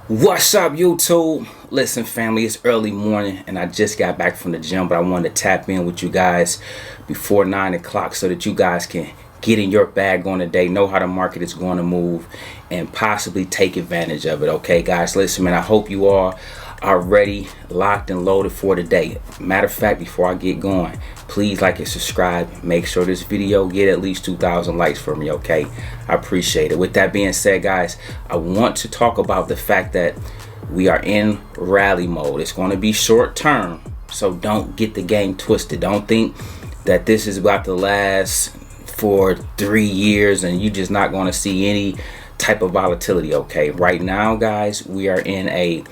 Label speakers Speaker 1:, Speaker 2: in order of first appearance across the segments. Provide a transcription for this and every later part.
Speaker 1: What's up, YouTube? Listen, family, it's early morning and I just got back from the gym, but I wanted to tap in with you guys before 9 o'clock so that you guys can get in your bag on the day, know how the market is going to move, and possibly take advantage of it. Okay, guys, listen, man, I hope you all are ready, locked, and loaded for the day. Matter of fact, before I get going, please like and subscribe. Make sure this video get at least 2,000 likes for me, okay? I appreciate it. With that being said, guys, I want to talk about the fact that we are in rally mode. It's going to be short term, so don't get the game twisted. Don't think that this is about to last for 3 years and you're just not going to see any type of volatility. Okay, right now, guys, we are in a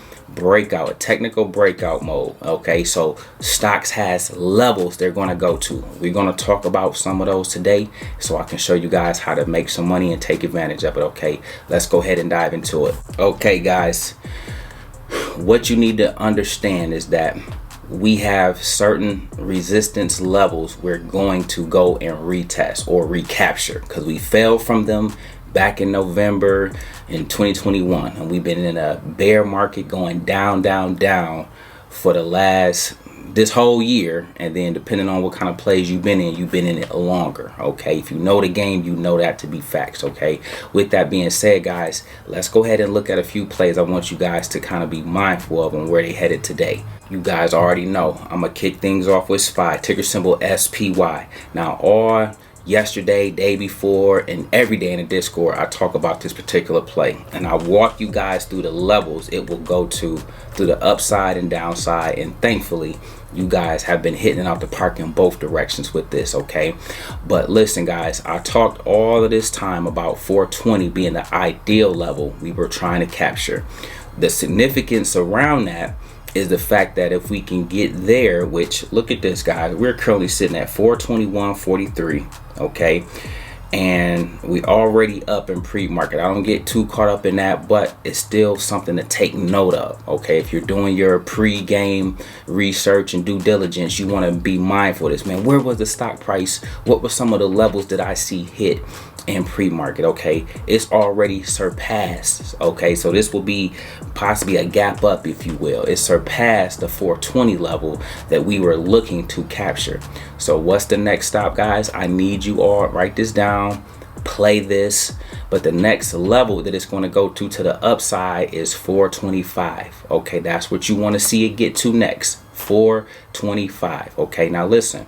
Speaker 1: technical breakout mode. Okay, so stocks has levels they're going to go to. We're going to talk about some of those today so I can show you guys how to make some money and take advantage of it. Okay, let's go ahead and dive into it. Okay, guys, what you need to understand is that we have certain resistance levels we're going to go and retest or recapture because we fell from them back in November in 2021, and we've been in a bear market going down for the last this whole year. And then depending on what kind of plays you've been in it longer. Okay, if you know the game, you know that to be facts. Okay, with that being said, guys, let's go ahead and look at a few plays I want you guys to kind of be mindful of and where they headed today. You guys already know I'm gonna kick things off with SPY, ticker symbol SPY. Now, all yesterday, day before, and every day in the Discord, I talk about this particular play, and I walk you guys through the levels it will go to through the upside and downside. And thankfully, you guys have been hitting it out the park in both directions with this. Okay, but listen, guys, I talked all of this time about 420 being the ideal level we were trying to capture. The significance around that is the fact that if we can get there, which, look at this, guys, we're currently sitting at 421.43. okay, and we already up in pre-market. I don't get too caught up in that, but it's still something to take note of. Okay, if you're doing your pre-game research and due diligence, you want to be mindful of this, man. Where was the stock price? What were some of the levels that I see hit in pre-market? Okay, it's already surpassed. Okay, so this will be possibly a gap up, if you will. It surpassed the 420 level that we were looking to capture. So what's the next stop, guys? I need you all write this down, play this. But the next level that it's going to go to the upside is 425. Okay, that's what you want to see it get to next, 425. Okay, now listen,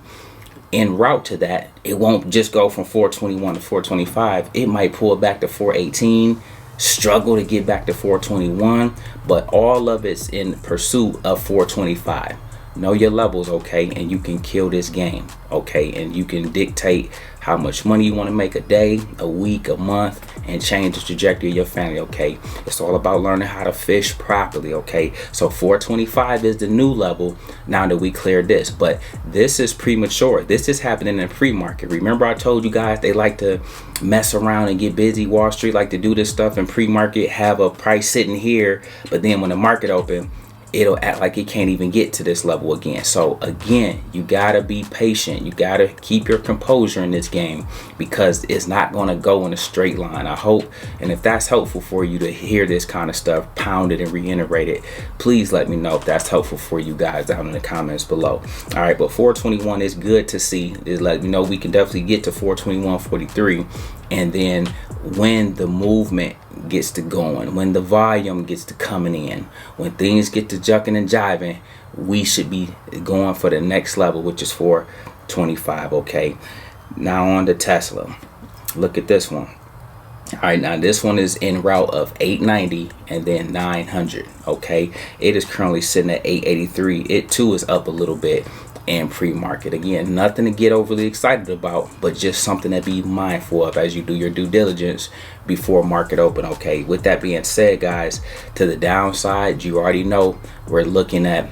Speaker 1: en route to that, it won't just go from 421 to 425. It might pull back to 418, struggle to get back to 421, but all of it's in pursuit of 425. Know your levels, okay, and you can kill this game, okay, and you can dictate how much money you want to make a day, a week, a month, and change the trajectory of your family. Okay, it's all about learning how to fish properly. Okay, so 425 is the new level now that we cleared this, but this is premature. This is happening in pre-market. Remember, I told you guys they like to mess around and get busy. Wall Street like to do this stuff in pre-market, have a price sitting here, but then when the market open, it'll act like it can't even get to this level again. So again, you gotta be patient. You gotta keep your composure in this game because it's not gonna go in a straight line. I hope, and if that's helpful for you to hear this kind of stuff pounded and reiterated, please let me know if that's helpful for you guys down in the comments below. All right, but 421 is good to see. It let me know we can definitely get to 421.43, and then when the movement gets to going, when the volume gets to coming in, when things get to jucking and jiving, we should be going for the next level, which is 425. Okay, now on to Tesla. Look at this one. All right, now this one is en route of 890 and then 900. Okay, it is currently sitting at 883. It too is up a little bit and pre-market. Again, nothing to get overly excited about, but just something to be mindful of as you do your due diligence before market open. Okay, with that being said, guys, to the downside, you already know we're looking at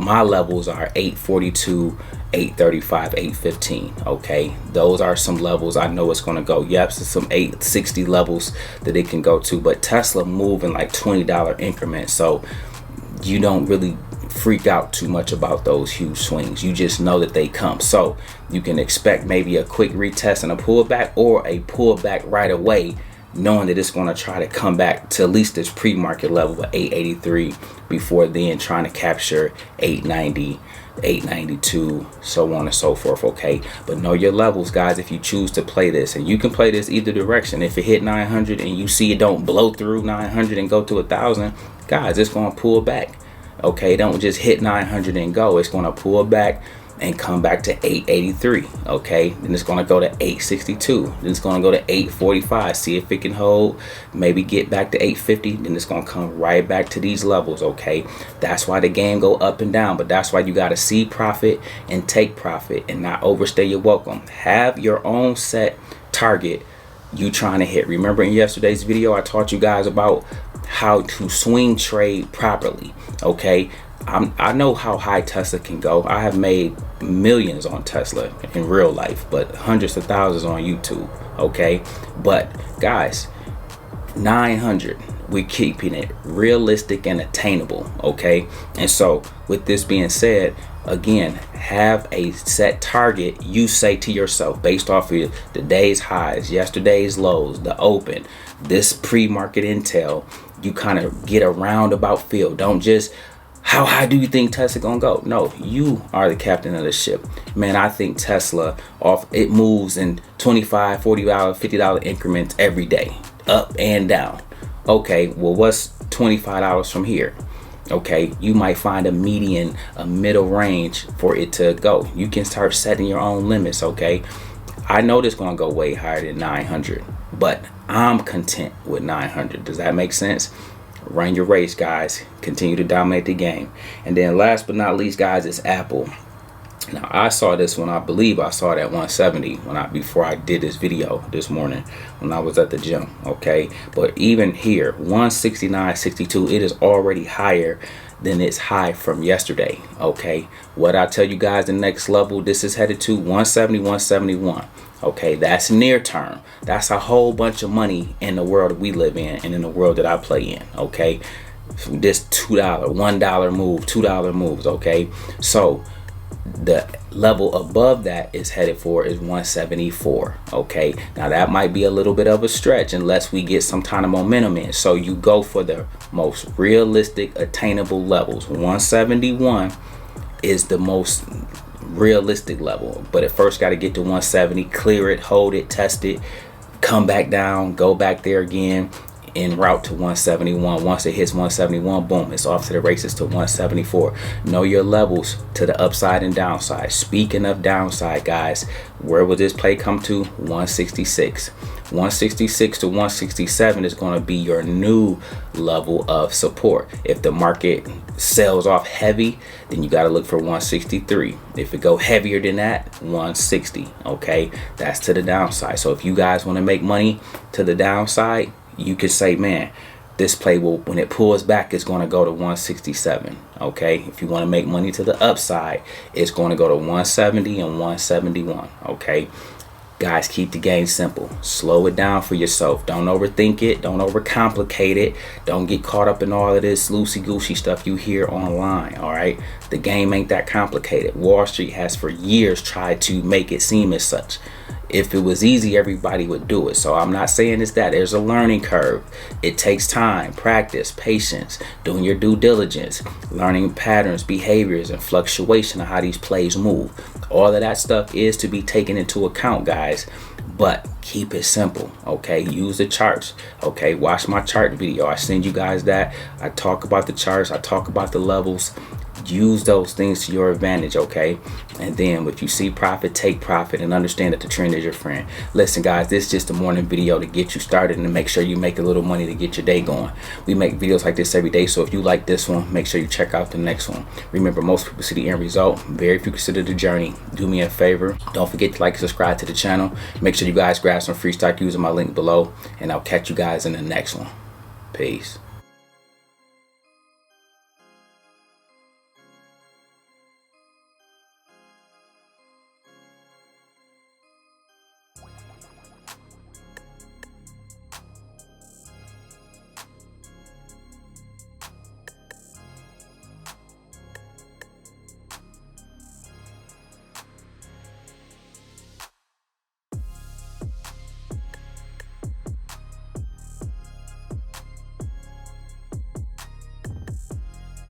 Speaker 1: my levels are 842, 835, 815. Okay, those are some levels I know it's going to go. Yep, so some 860 levels that it can go to, but Tesla moving like $20 increments, so you don't really freak out too much about those huge swings. You just know that they come, so you can expect maybe a quick retest and a pullback, or a pullback right away knowing that it's going to try to come back to at least this pre-market level of 883 before then trying to capture 890, 892, so on and so forth. Okay, but know your levels, guys, if you choose to play this. And you can play this either direction. If it hit 900 and you see it don't blow through 900 and go to 1,000, guys, it's going to pull back. Okay, don't just hit 900 and go. It's going to pull back and come back to 883. Okay, then it's going to go to 862. Then it's going to go to 845. See if it can hold, maybe get back to 850. Then it's going to come right back to these levels. Okay, that's why the game go up and down, but that's why you got to see profit and take profit and not overstay your welcome. Have your own set target you trying to hit. Remember in yesterday's video I taught you guys about how to swing trade properly. Okay, I know how high Tesla can go. I have made millions on Tesla in real life, but hundreds of thousands on YouTube. Okay, but guys, 900, we're keeping it realistic and attainable. Okay, and so with this being said, again, have a set target you say to yourself based off of the day's highs, yesterday's lows, the open, this pre-market intel. You kind of get a roundabout feel. Don't just, how high do you think Tesla gonna go? No, you are the captain of the ship. Man, I think Tesla, it moves in $25, $40, $50 increments every day, up and down. Okay, well, what's $25 from here? Okay, you might find a median, a middle range for it to go. You can start setting your own limits. Okay, I know this gonna go way higher than 900, but I'm content with 900. Does that make sense? Run your race, guys. Continue to dominate the game. And then last but not least, guys, is Apple. Now, I saw this one. I believe I saw it at 170 before I did this video this morning when I was at the gym. Okay, but even here, 169.62, it is already higher than its high from yesterday. Okay, what I tell you guys, the next level this is headed to 170, 171. Okay, that's near term. That's a whole bunch of money in the world that we live in and in the world that I play in. Okay, this $2, $1 move, $2 moves. Okay, so the level above that is headed for is 174. Okay, now that might be a little bit of a stretch unless we get some kind of momentum in. So you go for the most realistic attainable levels. 171 is the most realistic level, but at first got to get to 170, clear it, hold it, test it, come back down, go back there again, en route to 171. Once it hits 171, boom, it's off to the races to 174. Know your levels to the upside and downside. Speaking of downside, guys, where will this play come to? 166. 166 to 167 is going to be your new level of support. If the market sells off heavy, then you got to look for 163. If it go heavier than that, 160. Okay, that's to the downside. So if you guys want to make money to the downside, you could say, man, this play will, when it pulls back, it's going to go to 167. Okay, if you want to make money to the upside, it's going to go to 170 and 171. Okay, guys, keep the game simple. Slow it down for yourself. Don't overthink it. Don't overcomplicate it. Don't get caught up in all of this loosey-goosey stuff you hear online. All right, the game ain't that complicated. Wall Street has for years tried to make it seem as such. If it was easy, everybody would do it. So I'm not saying it's that. There's a learning curve. It takes time, practice, patience, doing your due diligence, learning patterns, behaviors, and fluctuation of how these plays move. All of that stuff is to be taken into account, guys. But keep it simple. Okay, use the charts. Okay, watch my chart video. I send you guys that. I talk about the charts. I talk about the levels. Use those things to your advantage. Okay, and then if you see profit, take profit, and understand that the trend is your friend. Listen, guys, this is just a morning video to get you started and to make sure you make a little money to get your day going. We make videos like this every day, so if you like this one, make sure you check out the next one. Remember, most people see the end result, very few consider the journey. Do me a favor, don't forget to like and subscribe to the channel. Make sure you guys grab some free stock using my link below, and I'll catch you guys in the next one. Peace.